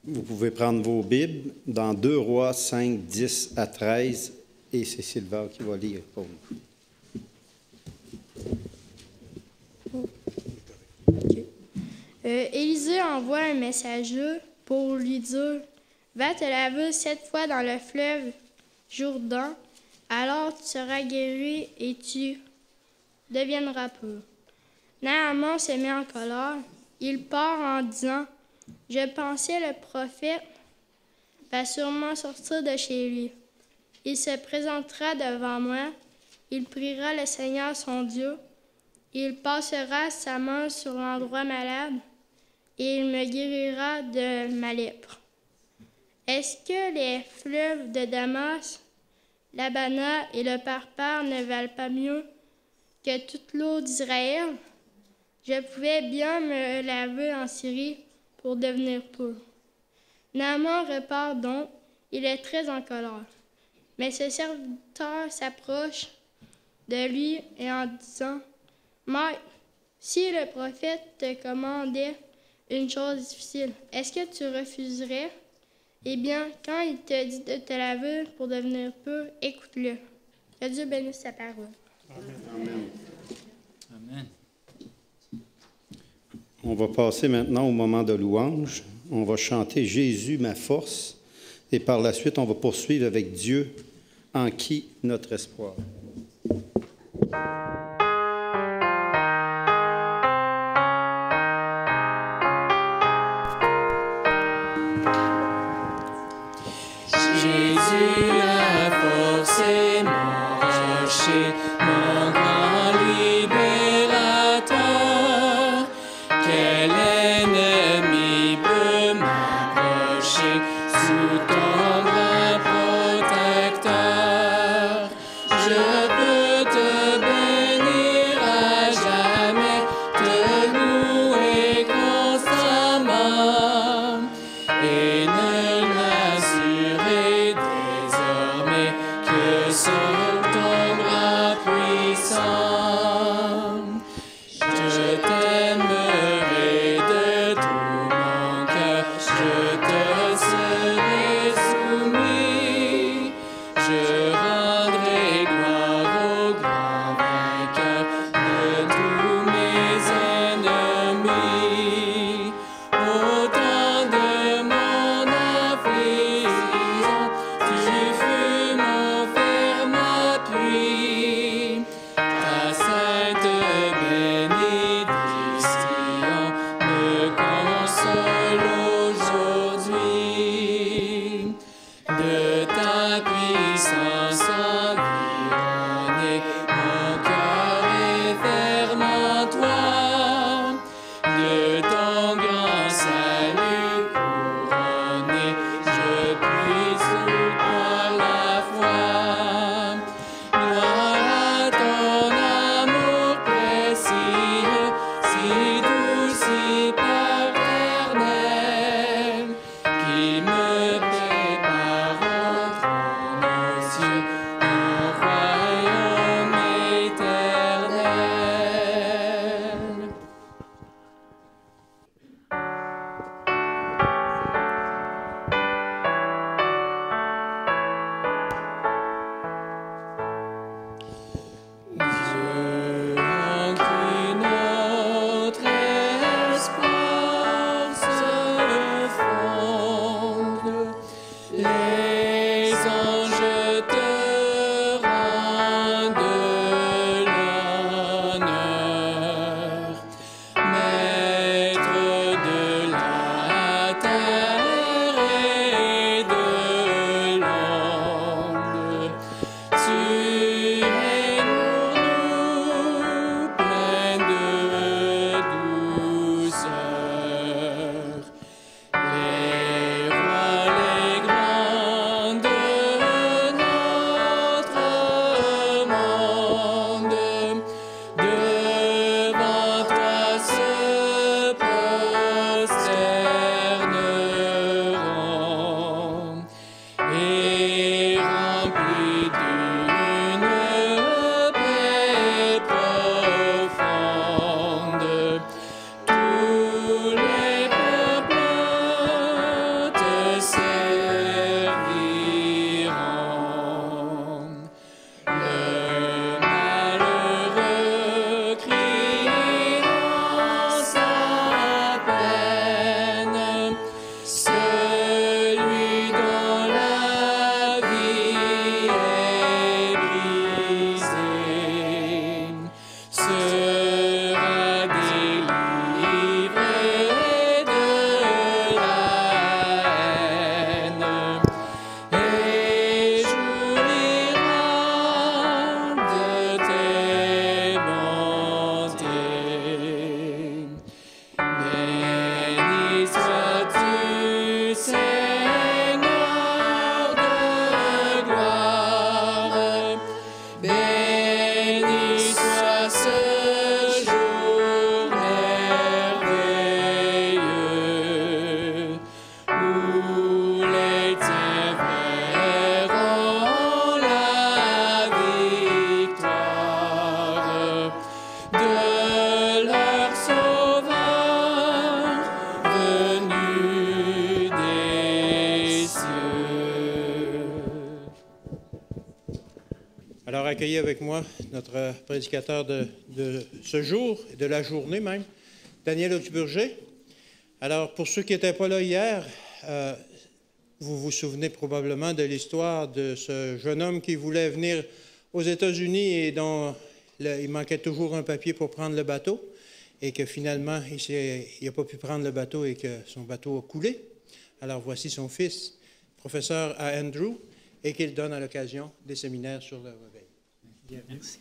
Vous pouvez prendre vos Bibles dans 2 Rois 5, 10 à 13, et c'est Sylvain qui va lire pour nous. Okay. Élisée envoie un messager pour lui dire « Va te laver 7 fois dans le fleuve Jourdain, alors tu seras guéri et tu deviendras pur. » Naaman se met en colère. Il part en disant « Je pensais le prophète va sûrement sortir de chez lui. Il se présentera devant moi, il priera le Seigneur son Dieu, il passera sa main sur l'endroit malade et il me guérira de ma lèpre. Est-ce que les fleuves de Damas, l'Abana et le Parpar ne valent pas mieux que toute l'eau d'Israël? Je pouvais bien me laver en Syrie pour devenir pur. » Naaman repart donc, il est très en colère. Mais ce serviteur s'approche de lui et en disant « Maître, si le prophète te commandait une chose difficile, est-ce que tu refuserais? Eh bien, quand il te dit de te laver pour devenir pur, écoute-le. » Que Dieu bénisse sa parole. Amen. Amen. On va passer maintenant au moment de louange. On va chanter « Jésus, ma force » et par la suite, on va poursuivre avec « Dieu, en qui notre espoir ». Jésus, la force est mon rocher, mon grand libérateur. Quel ennemi peut m'approcher sous ton bras protecteur? Je peux te bénir à jamais, te louer constamment et nul n'assurer désormais que sur ton bras puissant. Je t'aimerai de tout mon cœur, je te serai soumis. Je rendrai gloire au grand vainqueur de tous mes ennemis. Au temps de mon affliction, tu fus mon ferme appui. Ta sainte bénédiction me console aujourd'hui. accueillir avec moi notre prédicateur de ce jour, et de la journée même, Daniel Autuburger. Alors, pour ceux qui n'étaient pas là hier, vous vous souvenez probablement de l'histoire de ce jeune homme qui voulait venir aux États-Unis et dont il manquait toujours un papier pour prendre le bateau et que finalement, il n'a pas pu prendre le bateau et que son bateau a coulé. Alors, voici son fils, professeur à Andrew, et qu'il donne à l'occasion des séminaires sur le réveil. Bienvenue. Merci.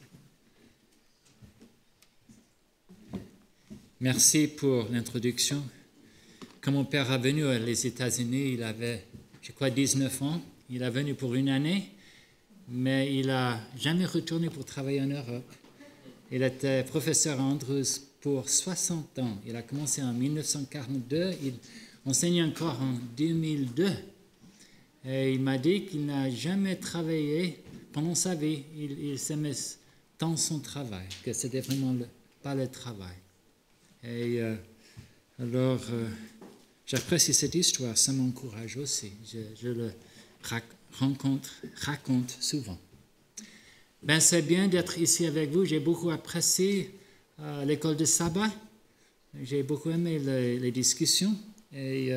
Merci pour l'introduction. Quand mon père est venu aux États-Unis, il avait, je crois, 19 ans. Il est venu pour une année, mais il n'a jamais retourné pour travailler en Europe. Il était professeur à Andrews pour 60 ans. Il a commencé en 1942, il enseigne encore en 2002. Et il m'a dit qu'il n'a jamais travaillé pendant sa vie. Il s'aimait tant son travail, que c'était vraiment pas le travail. Et alors, j'apprécie cette histoire, ça m'encourage aussi. Je le raconte souvent. Ben, c'est bien d'être ici avec vous. J'ai beaucoup apprécié l'école de sabbat. J'ai beaucoup aimé les discussions. Et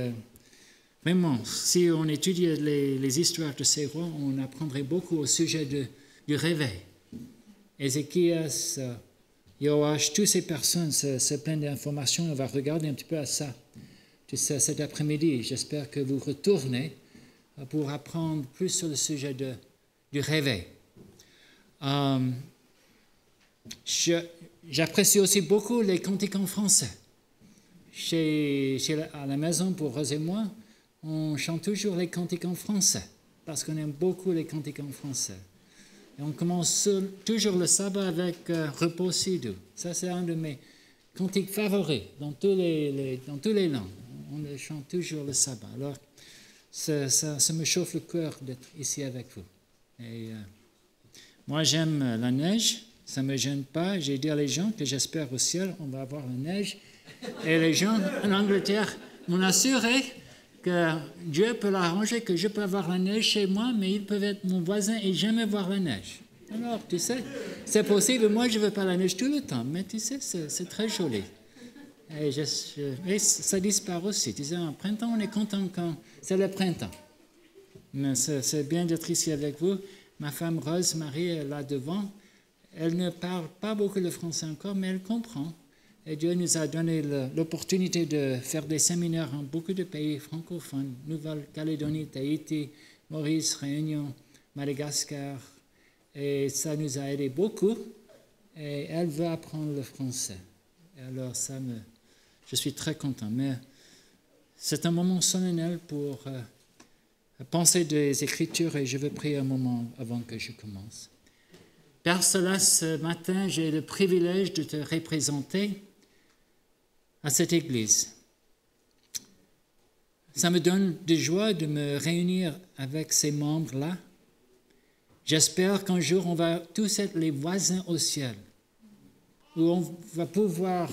vraiment, si on étudie les histoires de ces rois, on apprendrait beaucoup au sujet du réveil. Ézéchias, Joach, toutes ces personnes, c'est plein d'informations. On va regarder un petit peu à ça cet après-midi. J'espère que vous retournez pour apprendre plus sur le sujet du réveil. J'apprécie aussi beaucoup les cantiques en français. À la maison, pour Rose et moi, on chante toujours les cantiques en français, parce qu'on aime beaucoup les cantiques en français. Et on commence toujours le sabbat avec Repos si doux. Ça, c'est un de mes cantiques favoris dans tous les langues. On le chante toujours le sabbat. Alors, ça me chauffe le cœur d'être ici avec vous. Et moi, j'aime la neige. Ça ne me gêne pas. J'ai dit à les gens que j'espère au ciel, on va avoir la neige. Et les gens en Angleterre m'ont assuré que Dieu peut l'arranger, que je peux avoir la neige chez moi, mais ils peuvent être mon voisin et jamais voir la neige. Alors, tu sais, c'est possible. Moi, je ne veux pas la neige tout le temps, mais tu sais, c'est très joli. Et ça disparaît aussi. Tu sais, en printemps, on est content quand c'est le printemps. Mais c'est bien d'être ici avec vous. Ma femme Rose, Marie, est là devant. Elle ne parle pas beaucoup le français encore, mais elle comprend. Et Dieu nous a donné l'opportunité de faire des séminaires en beaucoup de pays francophones, Nouvelle-Calédonie, Tahiti, Maurice, Réunion, Madagascar. Et ça nous a aidé beaucoup. Et elle veut apprendre le français. Et alors, je suis très content. Mais c'est un moment solennel pour penser des Écritures et je veux prier un moment avant que je commence. Père Céleste, ce matin, j'ai le privilège de te représenter à cette Église. Ça me donne de joie de me réunir avec ces membres-là. J'espère qu'un jour, on va tous être les voisins au ciel, où on va pouvoir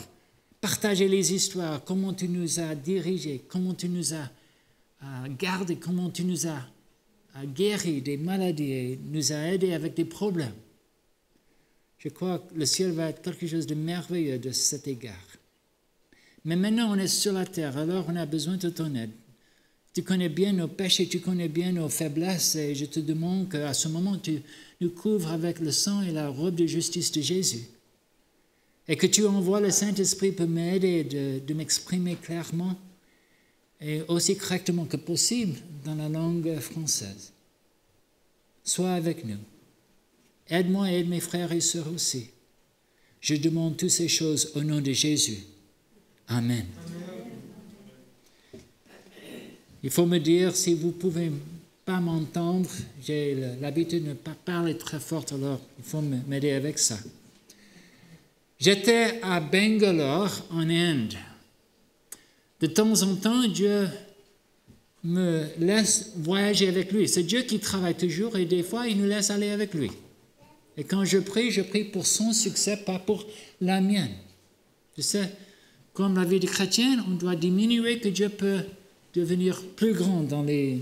partager les histoires, comment tu nous as dirigés, comment tu nous as gardés, comment tu nous as guéris des maladies et nous as aidés avec des problèmes. Je crois que le ciel va être quelque chose de merveilleux de cet égard. Mais maintenant, on est sur la terre, alors on a besoin de ton aide. Tu connais bien nos péchés, tu connais bien nos faiblesses, et je te demande qu'à ce moment, tu nous couvres avec le sang et la robe de justice de Jésus. Et que tu envoies le Saint-Esprit pour m'aider de m'exprimer clairement et aussi correctement que possible dans la langue française. Sois avec nous. Aide-moi et aide mes frères et sœurs aussi. Je demande toutes ces choses au nom de Jésus. Amen. Il faut me dire si vous ne pouvez pas m'entendre. J'ai l'habitude de ne pas parler très fort, alors il faut m'aider avec ça. J'étais à Bangalore, en Inde. De temps en temps, Dieu me laisse voyager avec lui. C'est Dieu qui travaille toujours et des fois, il nous laisse aller avec lui. Et quand je prie pour son succès, pas pour la mienne. Tu sais, comme la vie de chrétienne, on doit diminuer que Dieu peut devenir plus grand dans les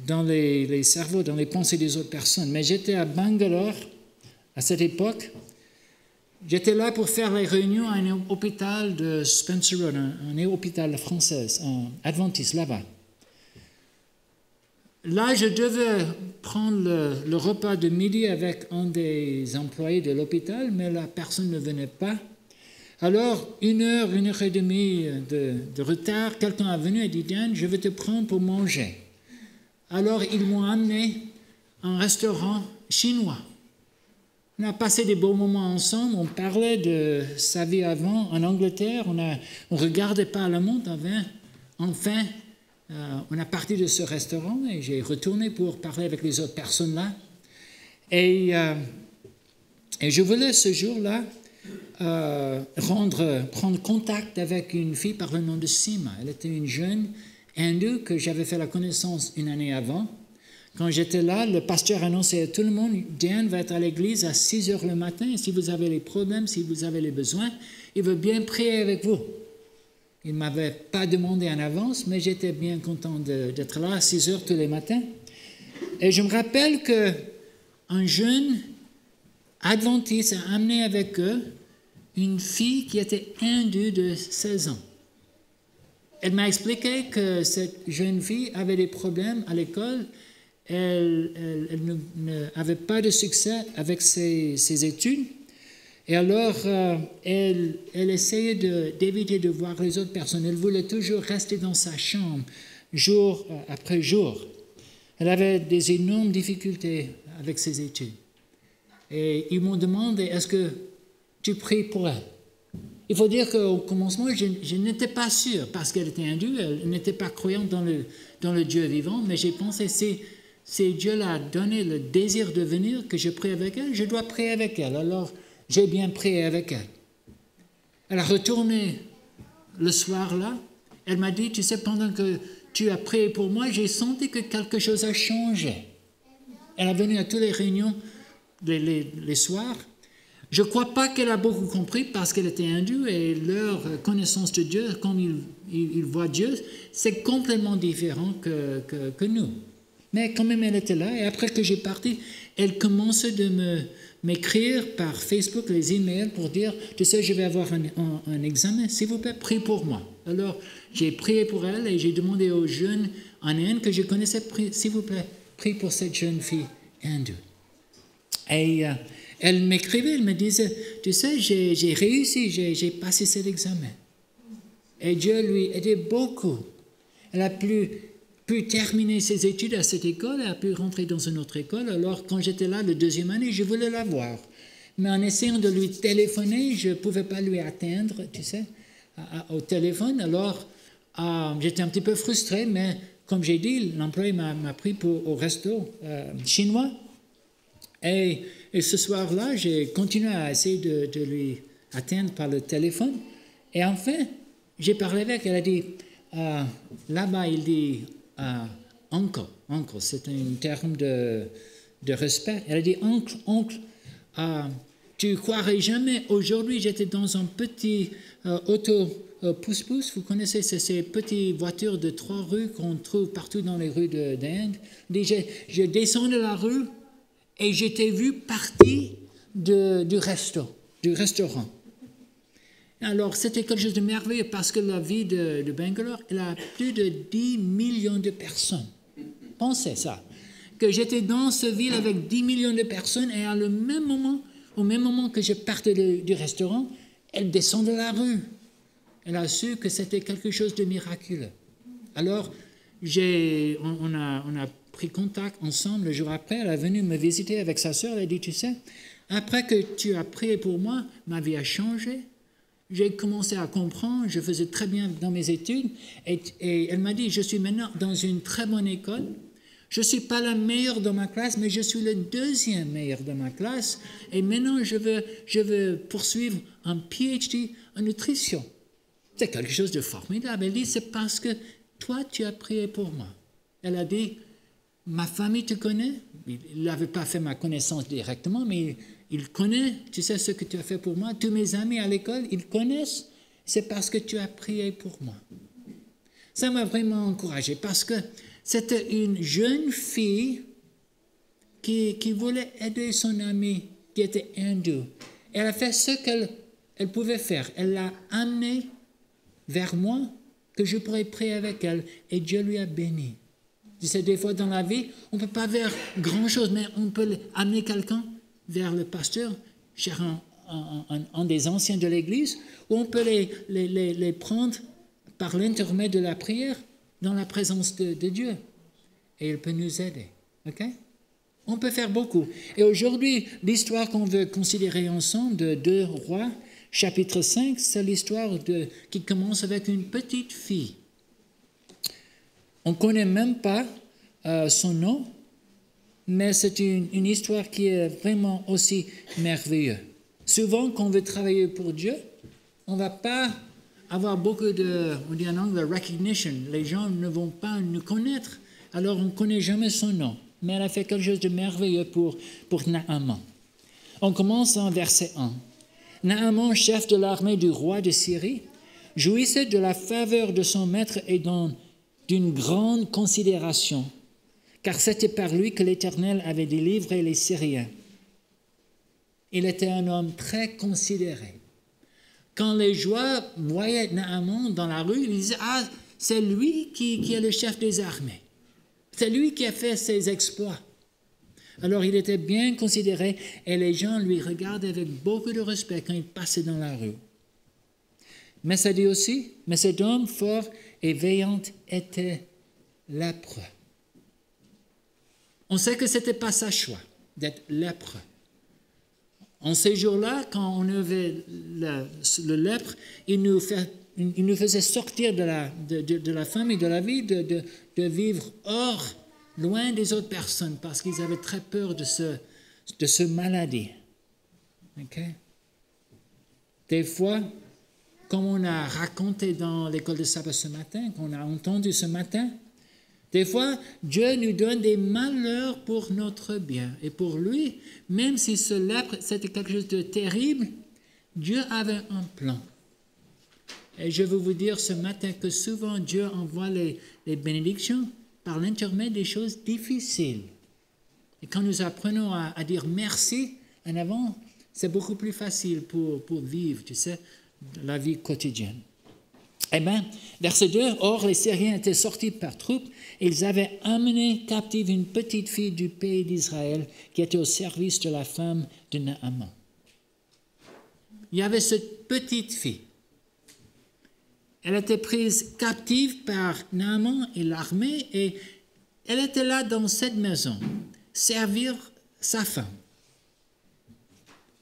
dans les cerveaux, dans les pensées des autres personnes. Mais j'étais à Bangalore à cette époque. J'étais là pour faire les réunions à un hôpital de Spencer Road, un hôpital français, un adventiste là-bas. Là, je devais prendre le repas de midi avec un des employés de l'hôpital, mais la personne ne venait pas. Alors, 1 heure et demie de retard, quelqu'un est venu et dit « Dan, je vais te prendre pour manger ». Alors, ils m'ont amené à un restaurant chinois. On a passé des beaux moments ensemble, on parlait de sa vie avant en Angleterre, on ne regardait pas le monde, enfin, on a parti de ce restaurant et j'ai retourné pour parler avec les autres personnes là. Et je voulais ce jour-là prendre contact avec une fille par le nom de Sima. Elle était une jeune hindoue que j'avais fait la connaissance une année avant. Quand j'étais là, le pasteur annonçait à tout le monde, Dan va être à l'église à 6 heures le matin, et si vous avez les problèmes, si vous avez les besoins, il veut bien prier avec vous. Il ne m'avait pas demandé en avance, mais j'étais bien content d'être là à 6 heures tous les matins. Et je me rappelle qu'un jeune adventiste a amené avec eux une fille qui était hindoue de 16 ans. Elle m'a expliqué que cette jeune fille avait des problèmes à l'école. Elle n'avait pas de succès avec ses études. Et alors, elle essayait d'éviter de voir les autres personnes. Elle voulait toujours rester dans sa chambre, jour après jour. Elle avait des énormes difficultés avec ses études. Et ils m'ont demandé, est-ce que tu pries pour elle? Il faut dire qu'au commencement, je n'étais pas sûr, parce qu'elle était hindoue, elle n'était pas croyante dans le Dieu vivant, mais j'ai pensé, si Dieu l'a donné le désir de venir, que je prie avec elle, je dois prier avec elle. Alors, j'ai bien prié avec elle. Elle a retourné le soir-là. Elle m'a dit, tu sais, pendant que tu as prié pour moi, j'ai senti que quelque chose a changé. Elle est venue à toutes les réunions les soirs. Je ne crois pas qu'elle a beaucoup compris parce qu'elle était hindoue et leur connaissance de Dieu, comme ils voient Dieu, c'est complètement différent que nous. Mais quand même, elle était là. Et après que j'ai parti, elle commençait de m'écrire par Facebook les emails pour dire, tu sais, je vais avoir un examen, s'il vous plaît, prie pour moi. Alors, j'ai prié pour elle et j'ai demandé aux jeunes en Inde que je connaissais, s'il vous plaît, prie pour cette jeune fille hindoue. Et elle m'écrivait, elle me disait, tu sais, j'ai réussi, j'ai passé cet examen. Et Dieu lui aidait beaucoup. Elle a pu terminer ses études à cette école, elle a pu rentrer dans une autre école. Alors, quand j'étais là, la 2e année, je voulais la voir. Mais en essayant de lui téléphoner, je ne pouvais pas lui atteindre, tu sais, au téléphone. Alors, j'étais un petit peu frustré, mais comme j'ai dit, l'employé m'a pris au resto chinois. Et ce soir-là, j'ai continué à essayer de lui atteindre par le téléphone. Et enfin, j'ai parlé avec elle. Elle a dit, là-bas, il dit, oncle, c'est un terme de respect. Elle a dit, oncle, tu croirais jamais, aujourd'hui, j'étais dans un petit auto pousse-pousse. Vous connaissez ces petites voitures de 3 roues qu'on trouve partout dans les rues d'Inde. Je descends de la rue et j'étais vu partir du restaurant. Alors, c'était quelque chose de merveilleux parce que la ville de Bangalore, elle a plus de 10 millions de personnes. Pensez ça. Que j'étais dans cette ville avec 10 millions de personnes et au même moment que je partais du restaurant, elle descend de la rue. Elle a su que c'était quelque chose de miraculeux. Alors, on a pris contact ensemble. Le jour après, elle est venue me visiter avec sa sœur. Elle a dit, tu sais, après que tu as prié pour moi, ma vie a changé. J'ai commencé à comprendre, je faisais très bien dans mes études. Et elle m'a dit, je suis maintenant dans une très bonne école. Je ne suis pas la meilleure de ma classe, mais je suis le 2e meilleur de ma classe. Et maintenant, je veux poursuivre un PhD en nutrition. C'est quelque chose de formidable. Elle dit, c'est parce que toi, tu as prié pour moi. Elle a dit, ma famille te connaît. Il n'avait pas fait ma connaissance directement, mais il connaît, tu sais ce que tu as fait pour moi. Tous mes amis à l'école, ils connaissent. C'est parce que tu as prié pour moi. Ça m'a vraiment encouragé parce que C'était une jeune fille qui voulait aider son amie qui était hindoue. Elle a fait ce qu'elle pouvait faire. Elle l'a amenée vers moi, que je pourrais prier avec elle, et Dieu lui a béni. Tu sais, des fois dans la vie, on ne peut pas faire grand-chose, mais on peut amener quelqu'un vers le pasteur, cher un des anciens de l'Église, ou on peut les prendre par l'intermède de la prière dans la présence de Dieu. Et il peut nous aider. OK? On peut faire beaucoup. Et aujourd'hui, l'histoire qu'on veut considérer ensemble de 2 Rois, chapitre 5, c'est l'histoire qui commence avec une petite fille. On ne connaît même pas son nom, mais c'est une histoire qui est vraiment aussi merveilleuse. Souvent, quand on veut travailler pour Dieu, on ne va pas avoir beaucoup on dit en anglais, recognition. Les gens ne vont pas nous connaître, alors on ne connaît jamais son nom. Mais elle a fait quelque chose de merveilleux pour Naaman. On commence en verset 1. Naaman, chef de l'armée du roi de Syrie, jouissait de la faveur de son maître et d'une grande considération, car c'était par lui que l'Éternel avait délivré les Syriens. Il était un homme très considéré. Quand les joueurs voyaient Naaman dans la rue, ils disaient « Ah, c'est lui qui est le chef des armées. C'est lui qui a fait ses exploits. » Alors il était bien considéré et les gens lui regardaient avec beaucoup de respect quand il passait dans la rue. Mais ça dit aussi, mais cet homme fort et vaillant était lépreux. On sait que ce n'était pas sa choix d'être lépreux. En ces jours-là, quand on avait le lèpre, il nous faisait sortir de la famille, de la vie, de vivre hors, loin des autres personnes, parce qu'ils avaient très peur de ce maladie. Okay? Des fois, comme on a raconté dans l'école de sabbat ce matin, qu'on a entendu ce matin, des fois, Dieu nous donne des malheurs pour notre bien. Et pour lui, même si ce lèpre, c'était quelque chose de terrible, Dieu avait un plan. Et je veux vous dire ce matin que souvent Dieu envoie les bénédictions par l'intermède des choses difficiles. Et quand nous apprenons à dire merci en avant, c'est beaucoup plus facile pour vivre, tu sais, la vie quotidienne. Eh bien, verset 2, « Or, les Syriens étaient sortis par troupes, et ils avaient amené captive une petite fille du pays d'Israël qui était au service de la femme de Naaman. » Il y avait cette petite fille. Elle était prise captive par Naaman et l'armée, et elle était là dans cette maison, servir sa femme.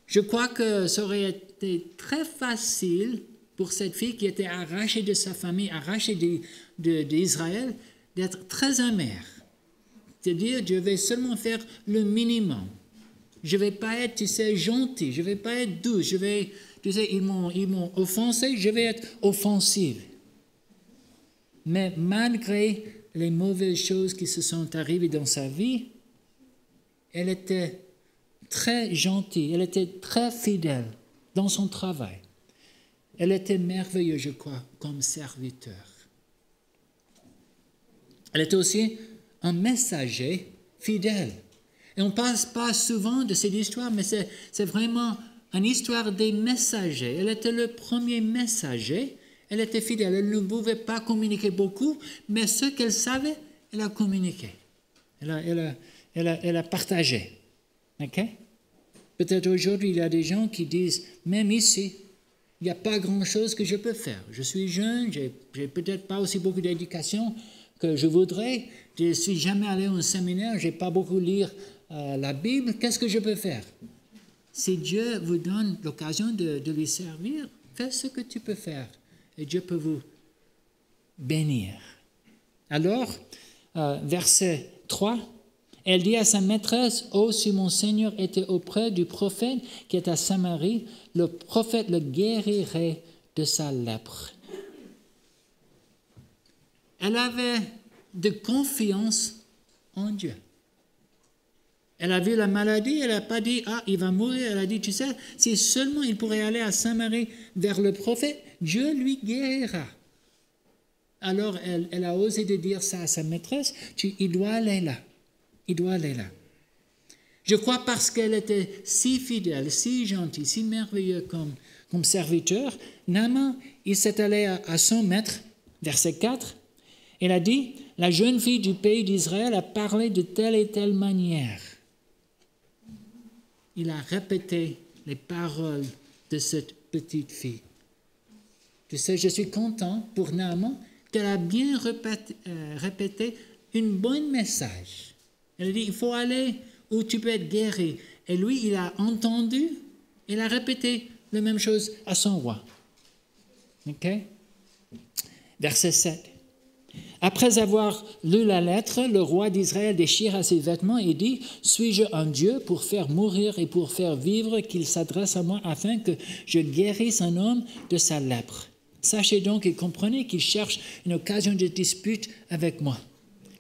Je crois que ça aurait été très facile pour cette fille qui était arrachée de sa famille, arrachée d'Israël, d'être très amère. C'est-à-dire, je vais seulement faire le minimum. Je ne vais pas être, tu sais, gentil, je ne vais pas être douce, tu sais, ils m'ont offensé, je vais être offensive. Mais malgré les mauvaises choses qui se sont arrivées dans sa vie, elle était très gentille, elle était très fidèle dans son travail. Elle était merveilleuse, je crois, comme serviteur. Elle était aussi un messager fidèle. Et on ne parle pas souvent de cette histoire, mais c'est vraiment une histoire des messagers. Elle était le premier messager. Elle était fidèle. Elle ne pouvait pas communiquer beaucoup, mais ce qu'elle savait, elle a communiqué. Elle a partagé. Okay? Peut-être aujourd'hui, il y a des gens qui disent, même ici, il n'y a pas grand-chose que je peux faire. Je suis jeune, je n'ai peut-être pas aussi beaucoup d'éducation que je voudrais. Je ne suis jamais allé au séminaire, je n'ai pas beaucoup lire la Bible. Qu'est-ce que je peux faire? Si Dieu vous donne l'occasion de lui servir, fais ce que tu peux faire. Et Dieu peut vous bénir. Alors, verset 3, elle dit à sa maîtresse, « Oh, si mon Seigneur était auprès du prophète qui est à Samarie, le prophète le guérirait de sa lèpre. » Elle avait de confiance en Dieu. Elle a vu la maladie, elle n'a pas dit « Ah, il va mourir ». Elle a dit « Tu sais, si seulement il pourrait aller à Samarie vers le prophète, Dieu lui guérira. » Alors, elle a osé de dire ça à sa maîtresse, il doit aller là. Il doit aller là. Je crois parce qu'elle était si fidèle, si gentille, si merveilleuse comme serviteur, Naaman, il s'est allé à son maître, verset 4, il a dit, la jeune fille du pays d'Israël a parlé de telle et telle manière. Il a répété les paroles de cette petite fille. Tu sais, je suis content pour Naaman qu'elle a bien répété une bonne message. Elle a dit, il faut aller où tu peux être guéri. Et lui, il a entendu, il a répété la même chose à son roi. OK? Verset 7. Après avoir lu la lettre, le roi d'Israël déchira ses vêtements et dit, « Suis-je un Dieu pour faire mourir et pour faire vivre qu'il s'adresse à moi afin que je guérisse un homme de sa lèpre? Sachez donc et comprenez qu'il cherche une occasion de dispute avec moi. »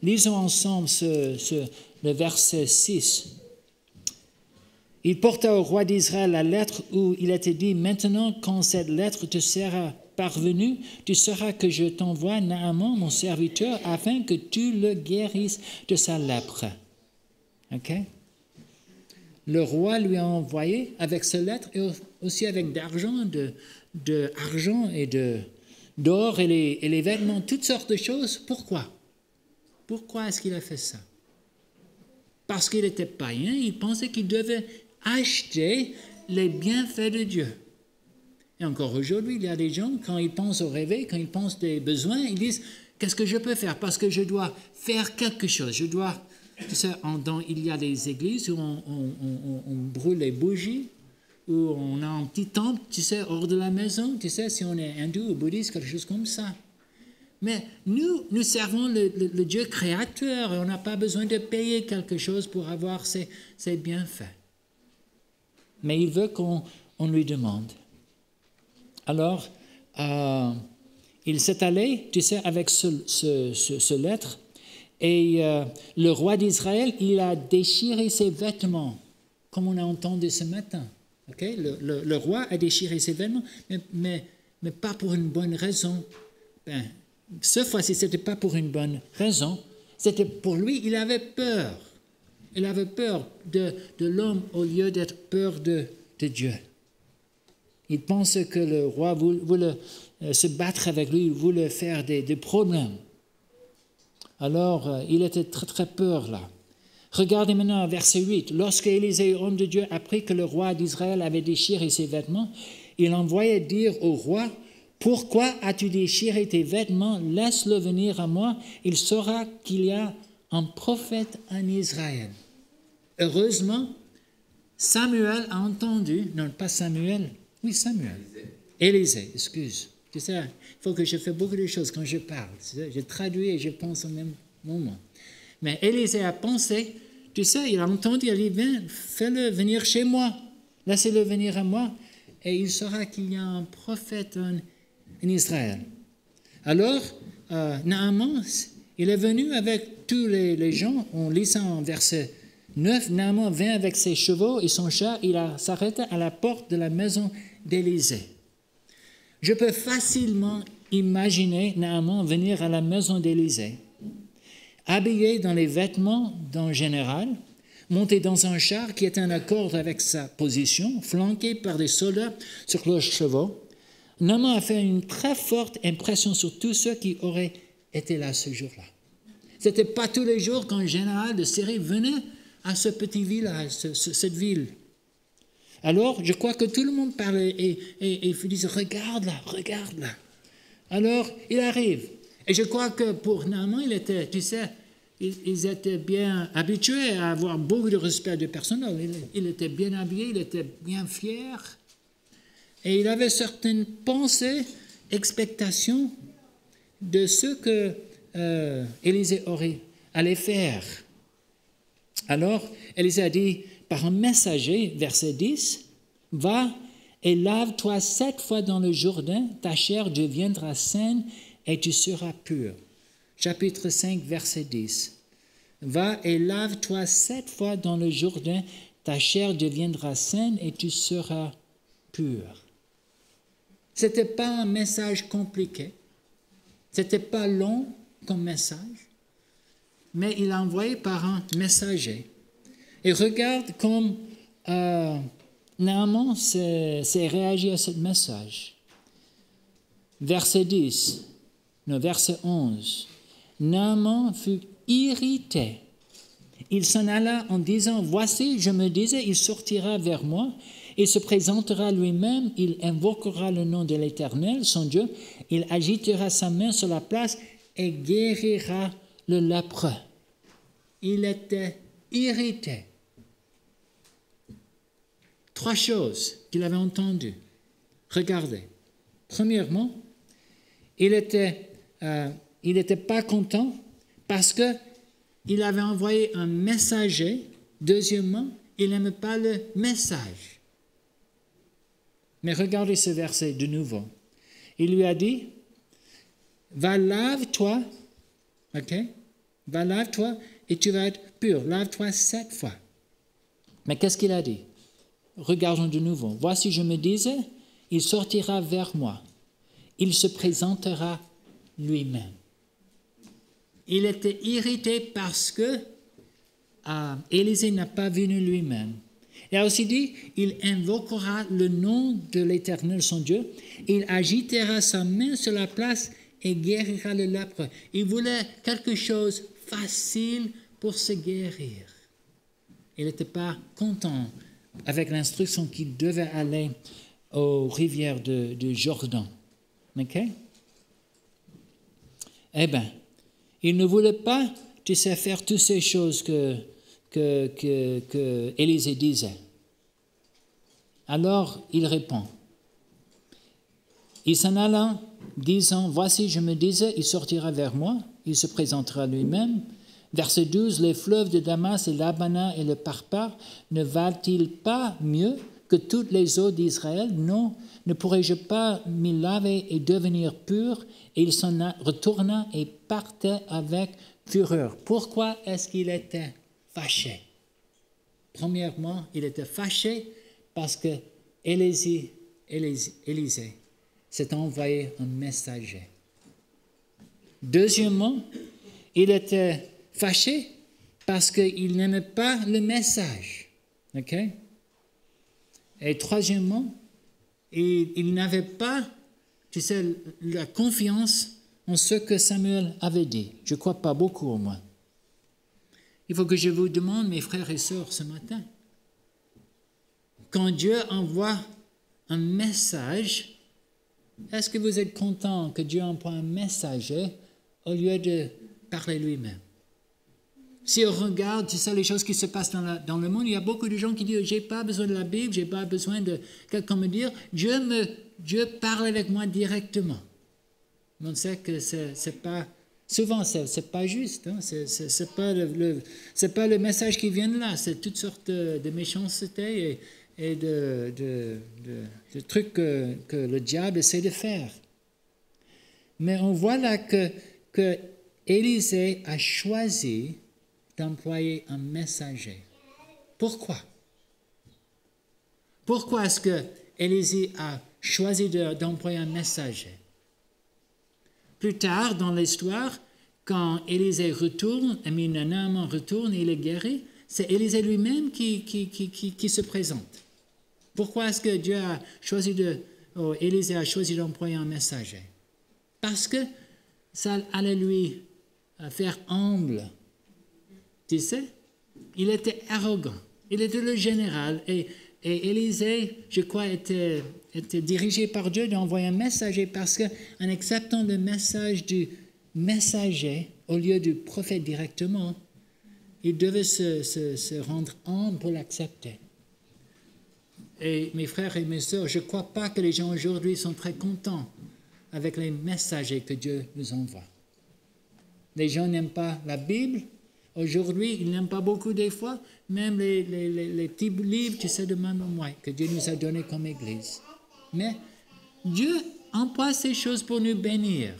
Lisons ensemble le verset 6. Il porta au roi d'Israël la lettre où il était dit, « Maintenant, quand cette lettre te sera parvenue, tu sauras que je t'envoie Naaman, mon serviteur, afin que tu le guérisses de sa lèpre. » OK? Le roi lui a envoyé avec cette lettre et aussi avec d'argent, argent et d'or et les vêtements, toutes sortes de choses. Pourquoi? Pourquoi est-ce qu'il a fait ça? Parce qu'il était païen, il pensait qu'il devait acheter les bienfaits de Dieu. Et encore aujourd'hui, il y a des gens, quand ils pensent au réveil, quand ils pensent des besoins, ils disent, qu'est-ce que je peux faire? Parce que je dois faire quelque chose. Je dois, tu sais, il y a des églises où on brûle les bougies, où on a un petit temple, tu sais, hors de la maison, tu sais, si on est hindou ou bouddhiste, quelque chose comme ça. Mais nous servons le Dieu créateur et on n'a pas besoin de payer quelque chose pour avoir ses bienfaits. Mais il veut qu'on lui demande. Alors, il s'est allé, tu sais, avec ce lettre, et le roi d'Israël, il a déchiré ses vêtements, comme on a entendu ce matin. Okay? Le roi a déchiré ses vêtements, mais pas pour une bonne raison. Cette fois-ci, ce n'était pas pour une bonne raison. C'était pour lui, il avait peur. Il avait peur de l'homme au lieu d'être peur de Dieu. Il pense que le roi voulait se battre avec lui, il voulait faire des problèmes. Alors, il était très, très peur là. Regardez maintenant verset 8. Lorsque Élisée, homme de Dieu, apprit que le roi d'Israël avait déchiré ses vêtements, il envoya dire au roi, « Pourquoi as-tu déchiré tes vêtements? Laisse-le venir à moi. Il saura qu'il y a un prophète en Israël. » Heureusement, Samuel a entendu, non pas Samuel, oui Samuel, Élisée, excuse. Tu sais, il faut que je fasse beaucoup de choses quand je parle. Je traduis et je pense au même moment. Mais Élisée a pensé, tu sais, il a entendu, il a dit, viens, fais-le venir chez moi, laissez-le venir à moi, et il saura qu'il y a un prophète en Israël. Alors, Naaman, il est venu avec tous les gens, on lit ça en verset 9, Naaman vint avec ses chevaux et son char, il s'arrêta à la porte de la maison d'Élisée. Je peux facilement imaginer Naaman venir à la maison d'Élisée, habillé dans les vêtements d'un général, monté dans un char qui était en accord avec sa position, flanqué par des soldats sur leurs chevaux. Naaman a fait une très forte impression sur tous ceux qui auraient été là ce jour-là. Ce n'était pas tous les jours qu'un général de Syrie venait à ce petit village, cette ville. Alors, je crois que tout le monde parlait et disait, regarde là. Alors, il arrive. Et je crois que pour Naaman, il était, tu sais, ils étaient bien habitués à avoir beaucoup de respect de personnel. Il était bien habillé, il était bien fier. Et il avait certaines pensées, expectations de ce que Élisée allait faire. Alors, Élisée a dit par un messager, verset 10, « Va et lave-toi 7 fois dans le Jourdain, ta chair deviendra saine et tu seras pur. » Chapitre 5, verset 10. « Va et lave-toi 7 fois dans le Jourdain, ta chair deviendra saine et tu seras pur. » Ce n'était pas un message compliqué. Ce n'était pas long comme message, mais il l'a envoyé par un messager. Et regarde comme Naaman s'est réagi à ce message. Verset 11. Naaman fut irrité. Il s'en alla en disant, « Voici, je me disais, il sortira vers moi, il se présentera lui-même, il invoquera le nom de l'Éternel, son Dieu, il agitera sa main sur la place et guérira le lépreux. » Il était irrité. 3 choses qu'il avait entendues. Regardez. Premièrement, il n'était pas content parce qu'il avait envoyé un messager. Deuxièmement, il n'aimait pas le message. Mais regardez ce verset de nouveau. Il lui a dit, va lave-toi, ok? Va lave-toi et tu vas être pur. Lave-toi 7 fois. Mais qu'est-ce qu'il a dit? Regardons de nouveau. Voici, je me disais, il sortira vers moi. Il se présentera lui-même. Il était irrité parce que Élisée n'a pas venu lui-même. Il a aussi dit, il invoquera le nom de l'Éternel, son Dieu. Il agitera sa main sur la place et guérira le lépreux. Il voulait quelque chose facile pour se guérir. Il n'était pas content avec l'instruction qu'il devait aller aux rivières de Jordan. OK? Eh bien, il ne voulait pas, tu sais, faire toutes ces choses que Élisée disait. Alors, il répond. Il s'en alla, disant, voici, je me disais, il sortira vers moi, il se présentera lui-même. Verset 12, les fleuves de Damas et l'Abana et le Parpar ne valent-ils pas mieux que toutes les eaux d'Israël? Non, ne pourrais-je pas m'y laver et devenir pur? Et il s'en retourna et partait avec fureur. Pourquoi est-ce qu'il était fâché? Premièrement, il était fâché parce que Élisée s'est envoyé un messager. Deuxièmement, il était fâché parce qu'il n'aimait pas le message. OK? Et troisièmement, il n'avait pas, tu sais, la confiance en ce que Samuel avait dit. Je ne crois pas beaucoup au moins. Il faut que je vous demande, mes frères et sœurs, ce matin, quand Dieu envoie un message, est-ce que vous êtes content que Dieu envoie un messager au lieu de parler lui-même? Si on regarde, tu sais, les choses qui se passent dans le monde, il y a beaucoup de gens qui disent, j'ai pas besoin de la Bible, j'ai pas besoin de quelqu'un me dire, Dieu parle avec moi directement. On sait que c'est pas, souvent c'est pas juste, hein? C'est pas le message qui vient de là, c'est toutes sortes de méchanceté et de trucs que le diable essaie de faire. Mais on voit là que Élisée a choisi d'employer un messager. Pourquoi? Pourquoi est-ce que Élisée a choisi d'employer un messager? Plus tard dans l'histoire, quand Élisée retourne, Naaman retourne et il est guéri, c'est Élisée lui-même qui se présente. Pourquoi est-ce que Élisée a choisi d'employer un messager? Parce que ça allait lui faire humble. Tu sais, il était arrogant. Il était le général. Et Élisée, je crois, était dirigé par Dieu d'envoyer un messager parce qu'en acceptant le message du messager au lieu du prophète directement, il devait se rendre humble pour l'accepter. Et mes frères et mes sœurs, je ne crois pas que les gens aujourd'hui sont très contents avec les messagers que Dieu nous envoie. Les gens n'aiment pas la Bible. Aujourd'hui, ils n'aiment pas beaucoup des fois, même les petits livres, tu sais, de Maman que Dieu nous a donnés comme Église. Mais Dieu emploie ces choses pour nous bénir.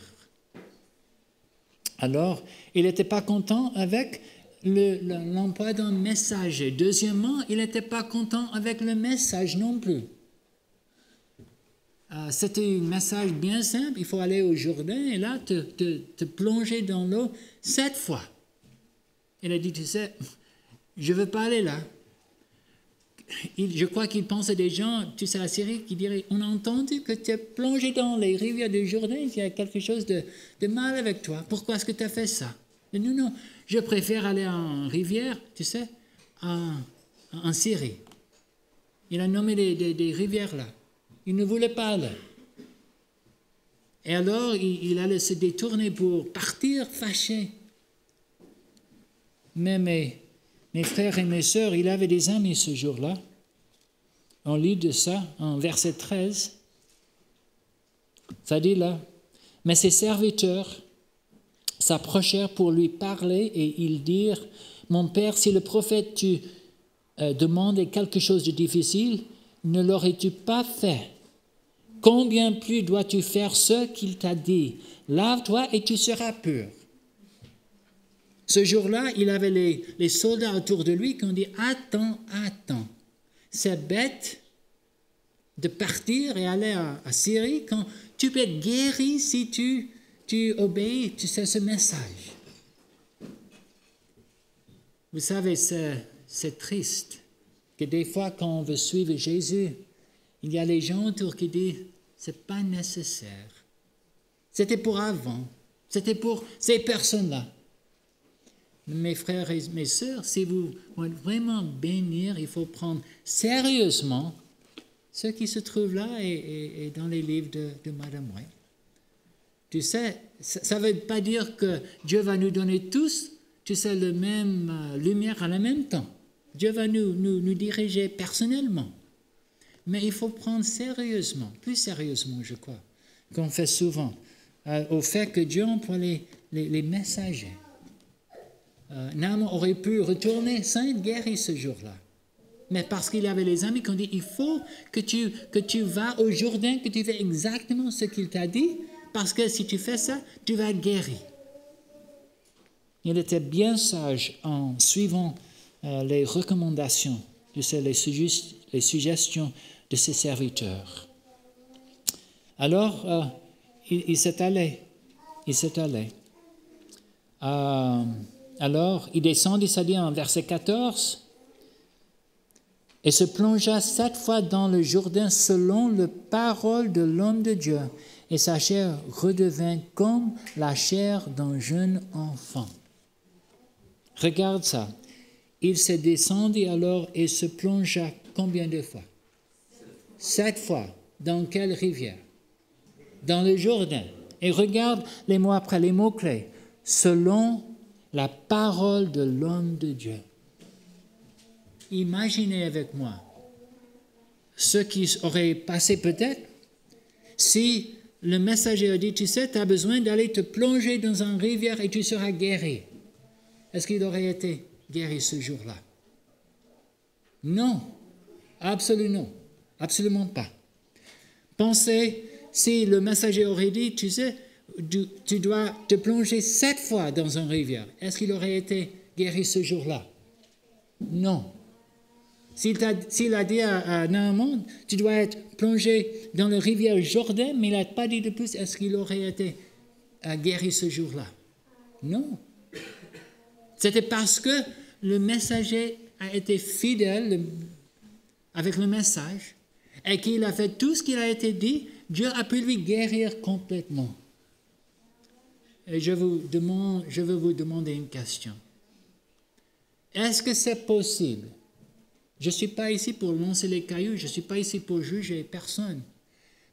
Alors, il n'était pas content avec l'emploi d'un messager. Deuxièmement, il n'était pas content avec le message non plus. C'était un message bien simple. Il faut aller au Jourdain et là, te plonger dans l'eau 7 fois. Il a dit, tu sais, je ne veux pas aller là. Je crois qu'il pense à des gens, tu sais, à Syrie, qui diraient, on a entendu que tu es plongé dans les rivières du Jourdain, il y a quelque chose de mal avec toi. Pourquoi est-ce que tu as fait ça? Non, je préfère aller en rivière, tu sais, en Syrie. Il a nommé des rivières là. Il ne voulait pas aller. Et alors, il allait se détourner pour partir fâché. Mais mes frères et mes sœurs, il avait des amis ce jour-là. On lit de ça en verset 13. Ça dit là, « Mais ses serviteurs s'approchèrent pour lui parler et ils dirent, « Mon père, si le prophète tu demandait quelque chose de difficile, ne l'aurais-tu pas fait? Combien plus dois-tu faire ce qu'il t'a dit? Lave-toi et tu seras pur. » Ce jour-là, il avait les soldats autour de lui qui ont dit « Attends, c'est bête de partir et aller à Syrie quand tu peux être guéri si tu obéis, tu sais, ce message. » Vous savez, c'est triste que des fois, quand on veut suivre Jésus, il y a les gens autour qui disent « c'est pas nécessaire. C'était pour avant. C'était pour ces personnes-là. » Mes frères et mes sœurs, si vous voulez vraiment bénir, il faut prendre sérieusement ce qui se trouve là et dans les livres de Madame White. Tu sais, ça ne veut pas dire que Dieu va nous donner tous, tu sais, la même lumière en même temps. Dieu va nous diriger personnellement. Mais il faut prendre sérieusement, plus sérieusement, je crois, qu'on fait souvent, au fait que Dieu emploie les messagers. Naaman aurait pu retourner sans être guéri ce jour-là. Mais parce qu'il avait les amis qui ont dit, il faut que tu vas au Jourdain, que tu fais exactement ce qu'il t'a dit, parce que si tu fais ça, tu vas être guéri. Il était bien sage en suivant les recommandations, les suggestions de ses serviteurs. Alors, il s'est allé. Alors, il descendit, ça dit en verset 14, « Et se plongea 7 fois dans le Jourdain selon la parole de l'homme de Dieu, et sa chair redevint comme la chair d'un jeune enfant. » Regarde ça. Il se descendit alors et se plongea combien de fois? 7 fois. Dans quelle rivière? Dans le Jourdain. Et regarde les mots après, les mots-clés. Selon la parole de l'homme de Dieu. Imaginez avec moi ce qui aurait passé peut-être si le messager a dit, tu sais, tu as besoin d'aller te plonger dans une rivière et tu seras guéri. Est-ce qu'il aurait été guéri ce jour-là? Non, absolument pas. Pensez si le messager aurait dit, tu sais, tu dois te plonger 7 fois dans une rivière. Est-ce qu'il aurait été guéri ce jour-là? Non. S'il a dit à Naaman, tu dois être plongé dans la rivière Jourdain, mais il n'a pas dit de plus, est-ce qu'il aurait été guéri ce jour-là? Non. C'était parce que le messager a été fidèle avec le message et qu'il a fait tout ce qu'il a été dit, Dieu a pu lui guérir complètement. Et je veux vous demander une question. Est-ce que c'est possible? Je ne suis pas ici pour lancer les cailloux, je ne suis pas ici pour juger personne.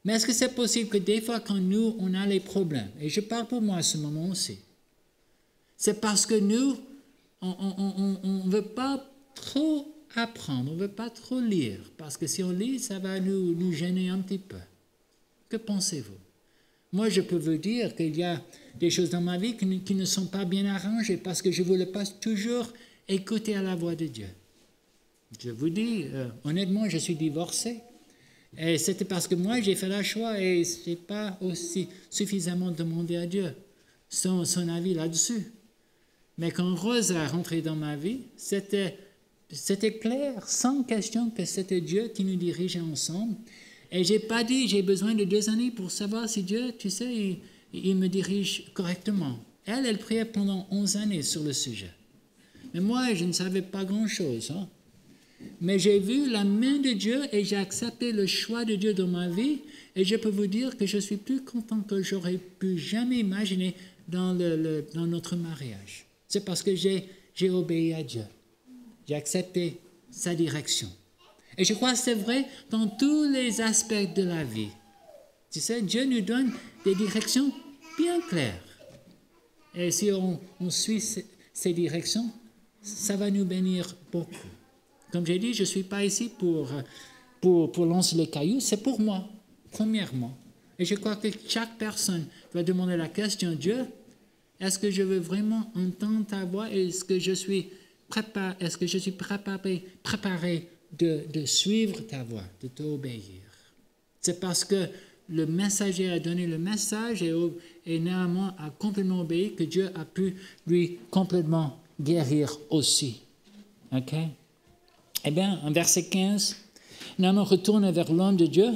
Mais est-ce que c'est possible que des fois, quand nous, on a les problèmes, et je parle pour moi à ce moment aussi, c'est parce que nous, on ne veut pas trop apprendre, on ne veut pas trop lire, parce que si on lit, ça va nous gêner un petit peu. Que pensez-vous? Moi, je peux vous dire qu'il y a des choses dans ma vie qui ne sont pas bien arrangées, parce que je ne voulais pas toujours écouter à la voix de Dieu. Je vous dis, honnêtement, je suis divorcé. Et c'était parce que moi, j'ai fait le choix et je n'ai pas aussi suffisamment demandé à Dieu son avis là-dessus. Mais quand Rose a rentré dans ma vie, c'était clair, sans question, que c'était Dieu qui nous dirigeait ensemble. Et je n'ai pas dit, j'ai besoin de 2 années pour savoir si Dieu, tu sais, il me dirige correctement. Elle priait pendant 11 années sur le sujet. Mais moi, je ne savais pas grand-chose. Hein. Mais j'ai vu la main de Dieu et j'ai accepté le choix de Dieu dans ma vie. Et je peux vous dire que je suis plus content que j'aurais pu jamais imaginer dans notre mariage. C'est parce que j'ai obéi à Dieu. J'ai accepté sa direction. Et je crois que c'est vrai dans tous les aspects de la vie. Tu sais, Dieu nous donne des directions bien claires. Et si on suit ces directions, ça va nous bénir beaucoup. Comme j'ai dit, je ne suis pas ici pour lancer les cailloux, c'est pour moi, premièrement. Et je crois que chaque personne va demander la question, Dieu, est-ce que je veux vraiment entendre ta voix? Est-ce que je suis préparé de suivre ta voix, de t'obéir? C'est parce que le messager a donné le message et néanmoins a complètement obéi que Dieu a pu lui complètement guérir aussi. OK? Eh bien, en verset 15, Naaman retourne vers l'homme de Dieu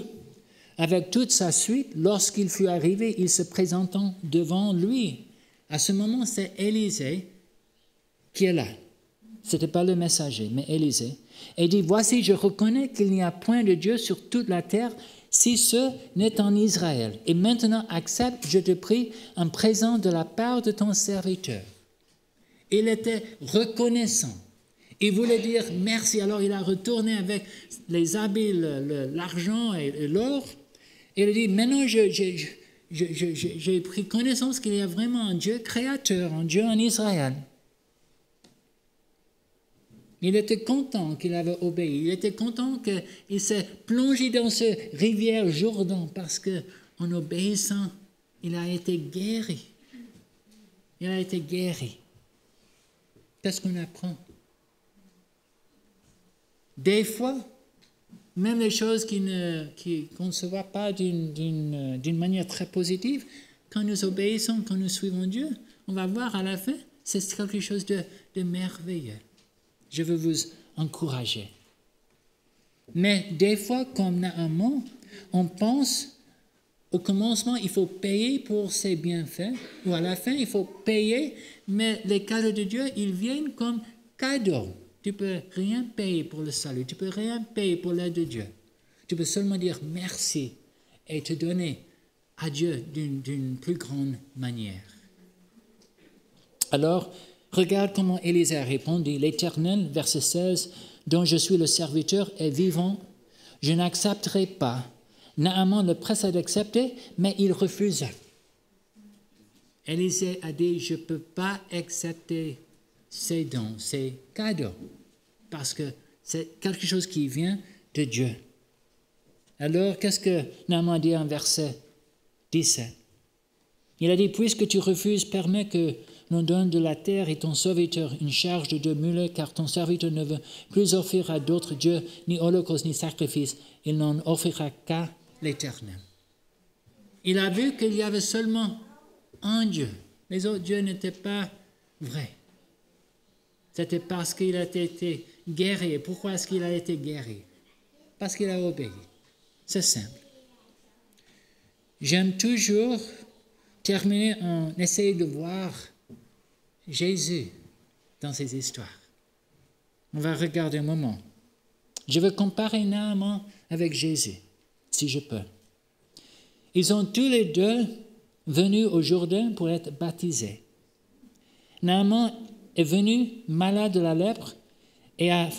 avec toute sa suite. Lorsqu'il fut arrivé, il se présentant devant lui. À ce moment, c'est Élisée qui est là. Ce n'était pas le messager, mais Élisée. Et dit, voici, je reconnais qu'il n'y a point de Dieu sur toute la terre, si ce n'est en Israël. Et maintenant, accepte, je te prie, un présent de la part de ton serviteur. Il était reconnaissant. Il voulait dire merci. Alors, il a retourné avec les habits, l'argent et l'or. Et il a dit, maintenant, j'ai pris connaissance qu'il y a vraiment un Dieu créateur, un Dieu en Israël. Il était content qu'il avait obéi. Il était content qu'il s'est plongé dans cette rivière Jourdain parce qu'en obéissant, il a été guéri. Il a été guéri. Qu'est-ce qu'on apprend? Des fois, même les choses qu'on ne se voit pas d'une manière très positive, quand nous obéissons, quand nous suivons Dieu, on va voir à la fin, c'est quelque chose de merveilleux. Je veux vous encourager. Mais des fois, comme Naaman, on pense au commencement, il faut payer pour ses bienfaits, ou à la fin, il faut payer, mais les cadeaux de Dieu, ils viennent comme cadeaux. Tu ne peux rien payer pour le salut, tu ne peux rien payer pour l'aide de Dieu. Tu peux seulement dire merci et te donner à Dieu d'une plus grande manière. Alors, regarde comment Élisée a répondu. L'Éternel, verset 16, dont je suis le serviteur, est vivant. Je n'accepterai pas. Naaman le pressa d'accepter, mais il refusa. Élisée a dit, je ne peux pas accepter ces dons, ces cadeaux, parce que c'est quelque chose qui vient de Dieu. Alors, qu'est-ce que Naaman dit en verset 17? Il a dit, puisque tu refuses, permets que l'on donne de la terre et ton serviteur une charge de 2 mulets, car ton serviteur ne veut plus offrir à d'autres dieux, ni holocauste, ni sacrifice. Il n'en offrira qu'à l'Éternel. Il a vu qu'il y avait seulement un Dieu. Les autres dieux n'étaient pas vrais. C'était parce qu'il a été guéri. Et pourquoi est-ce qu'il a été guéri? Parce qu'il a obéi. C'est simple. J'aime toujours terminer en essayant de voir Jésus dans ces histoires. On va regarder un moment. Je veux comparer Naaman avec Jésus, si je peux. Ils sont tous les deux venus au Jourdain pour être baptisés. Naaman est venu malade de la lèpre et a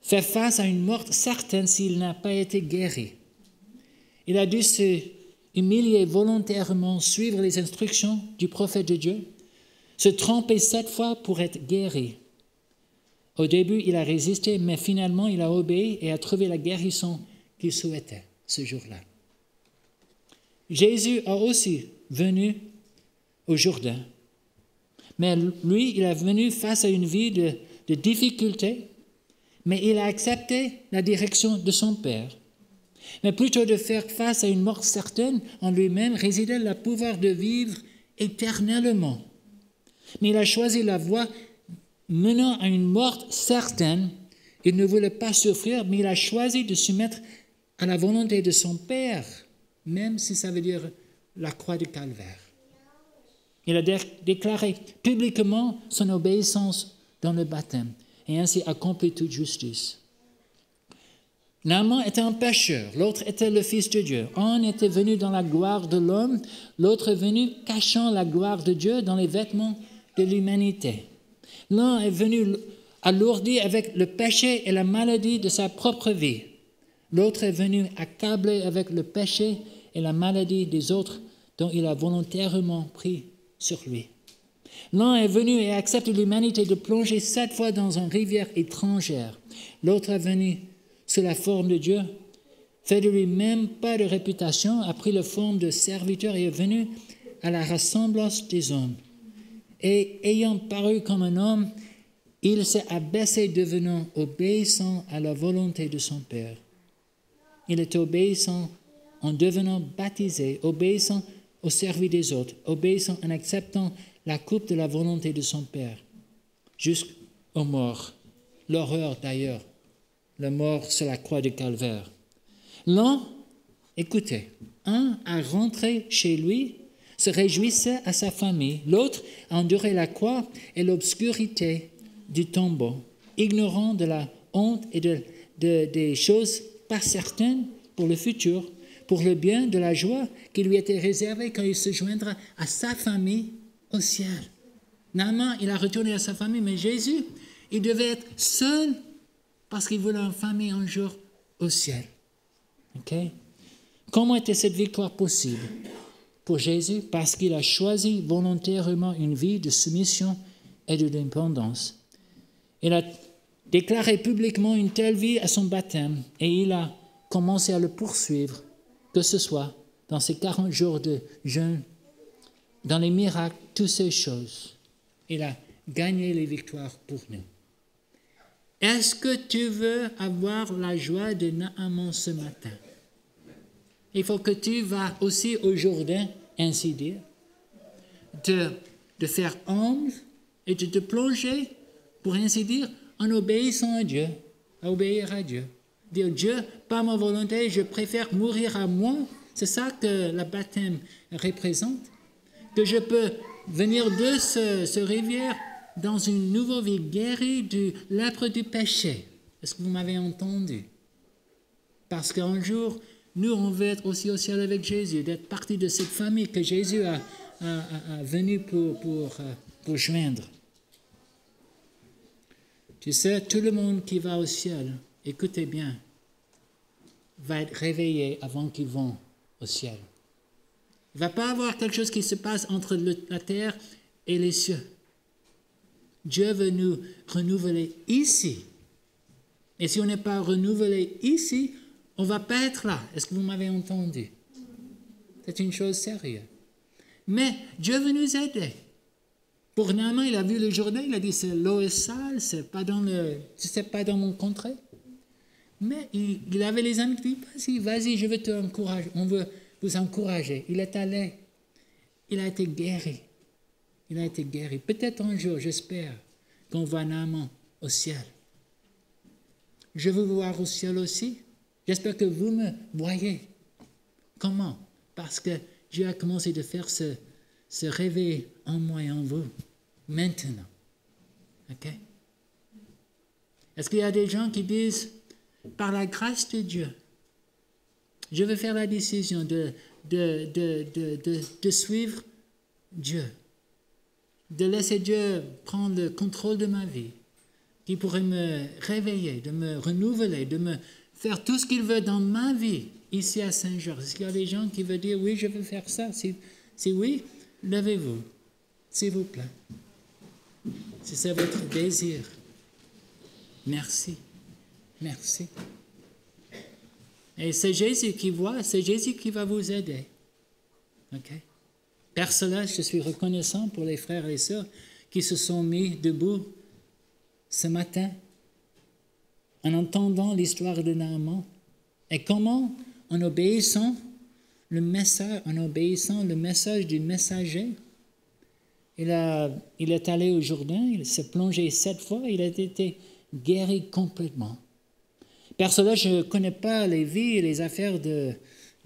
fait face à une mort certaine s'il n'a pas été guéri. Il a dû se humilier volontairement, suivre les instructions du prophète de Dieu, se tromper 7 fois pour être guéri. Au début, il a résisté, mais finalement, il a obéi et a trouvé la guérison qu'il souhaitait ce jour-là. Jésus a aussi venu au Jourdain, mais lui, il est venu face à une vie de difficultés, mais il a accepté la direction de son Père. Mais plutôt de faire face à une mort certaine, en lui-même résidait le pouvoir de vivre éternellement. Mais il a choisi la voie menant à une mort certaine. Il ne voulait pas souffrir, mais il a choisi de soumettre à la volonté de son Père, même si ça veut dire la croix du calvaire. Il a déclaré publiquement son obéissance dans le baptême et ainsi accompli toute justice. Naaman était un pécheur, l'autre était le Fils de Dieu. Un était venu dans la gloire de l'homme, l'autre est venu cachant la gloire de Dieu dans les vêtements de l'humanité. L'un est venu alourdi avec le péché et la maladie de sa propre vie. L'autre est venu accabler avec le péché et la maladie des autres dont il a volontairement pris sur lui. L'un est venu et a accepté l'humanité de plonger 7 fois dans une rivière étrangère. L'autre est venu sous la forme de Dieu, fait de lui-même pas de réputation, a pris la forme de serviteur et est venu à la ressemblance des hommes. Et ayant paru comme un homme, il s'est abaissé devenant obéissant à la volonté de son Père. Il est obéissant en devenant baptisé, obéissant au service des autres, obéissant en acceptant la coupe de la volonté de son Père, jusqu'aux morts. L'horreur d'ailleurs, la mort sur la croix du calvaire. L'un, écoutez, un a rentré chez lui, se réjouissait à sa famille, l'autre a enduré la croix et l'obscurité du tombeau, ignorant de la honte et des choses pas certaines pour le futur, pour le bien de la joie qui lui était réservée quand il se joindra à sa famille au ciel. Naaman, il a retourné à sa famille, mais Jésus, il devait être seul parce qu'il voulait une famille un jour au ciel. Okay? Comment était cette victoire possible pour Jésus? Parce qu'il a choisi volontairement une vie de soumission et de dépendance. Il a déclaré publiquement une telle vie à son baptême et il a commencé à le poursuivre, que ce soit dans ces 40 jours de jeûne, dans les miracles, toutes ces choses. Il a gagné les victoires pour nous. Est-ce que tu veux avoir la joie de Naaman ce matin? Il faut que tu vas aussi au Jourdain, ainsi dire, de faire ombre et de te plonger, pour ainsi dire, en obéissant à Dieu, à obéir à Dieu. Dire, Dieu, pas ma volonté, je préfère mourir à moi. C'est ça que le baptême représente. Que je peux venir de ce rivière dans une nouvelle vie guérie de lèpre du péché. Est-ce que vous m'avez entendu? Parce qu'un jour, nous, on veut être aussi au ciel avec Jésus, d'être partie de cette famille que Jésus a venue pour joindre. Tu sais, tout le monde qui va au ciel, écoutez bien, va être réveillé avant qu'ils vont au ciel. Il ne va pas avoir quelque chose qui se passe entre la terre et les cieux. Dieu veut nous renouveler ici. Et si on n'est pas renouvelé ici, on ne va pas être là. Est-ce que vous m'avez entendu? C'est une chose sérieuse. Mais Dieu veut nous aider. Pour Naaman, il a vu le Jourdain, il a dit, l'eau est sale, c'est pas dans mon contrée. Mais il avait les amis qui disaient, vas-y, je veux t'encourager, on veut vous encourager. Il est allé, il a été guéri. Il a été guéri. Peut-être un jour, j'espère, qu'on voit Naaman au ciel. Je veux vous voir au ciel aussi. J'espère que vous me voyez. Comment? Parce que Dieu a commencé de faire ce réveil en moi et en vous. Maintenant. OK? Est-ce qu'il y a des gens qui disent, par la grâce de Dieu, je veux faire la décision de suivre Dieu, de laisser Dieu prendre le contrôle de ma vie, qui pourrait me réveiller, de me renouveler, de me faire tout ce qu'il veut dans ma vie, ici à Saint-Georges. Est-ce qu'il y a des gens qui veulent dire, oui, je veux faire ça? Si oui, levez-vous, s'il vous plaît. Si c'est votre désir. Merci. Merci. Et c'est Jésus qui voit, c'est Jésus qui va vous aider. OK? Père Céleste, je suis reconnaissant pour les frères et sœurs qui se sont mis debout ce matin en entendant l'histoire de Naaman et comment, en obéissant le message du messager, il est allé au Jourdain, il s'est plongé 7 fois, il a été guéri complètement. Personnellement, je ne connais pas les vies et les affaires de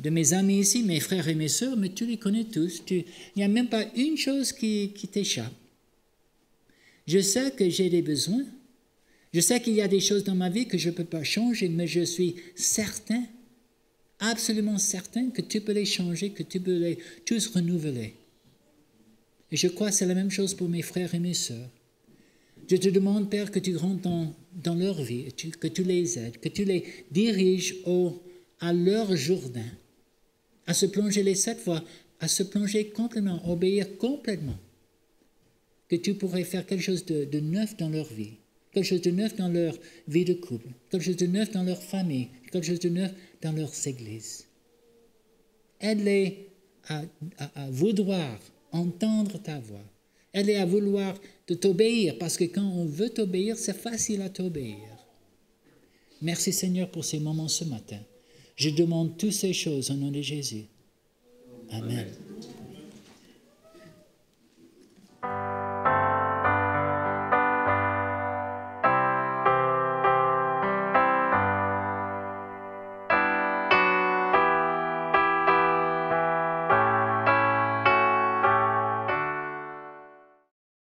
mes amis ici, mes frères et mes sœurs, mais tu les connais tous. Il n'y a même pas une chose qui t'échappe. Je sais que j'ai des besoins. Je sais qu'il y a des choses dans ma vie que je ne peux pas changer, mais je suis certain, absolument certain que tu peux les changer, que tu peux les tous renouveler. Et je crois que c'est la même chose pour mes frères et mes sœurs. Je te demande, Père, que tu rentres dans leur vie, que tu les aides, que tu les diriges à leur Jourdain, à se plonger les 7 fois, à se plonger complètement, à obéir complètement. Que tu pourrais faire quelque chose de neuf dans leur vie, quelque chose de neuf dans leur vie de couple, quelque chose de neuf dans leur famille, quelque chose de neuf dans leurs églises. Aide-les à vouloir entendre ta voix. Aide-les à vouloir de t'obéir, parce que quand on veut t'obéir, c'est facile à t'obéir. Merci Seigneur pour ces moments ce matin. Je demande toutes ces choses au nom de Jésus. Amen.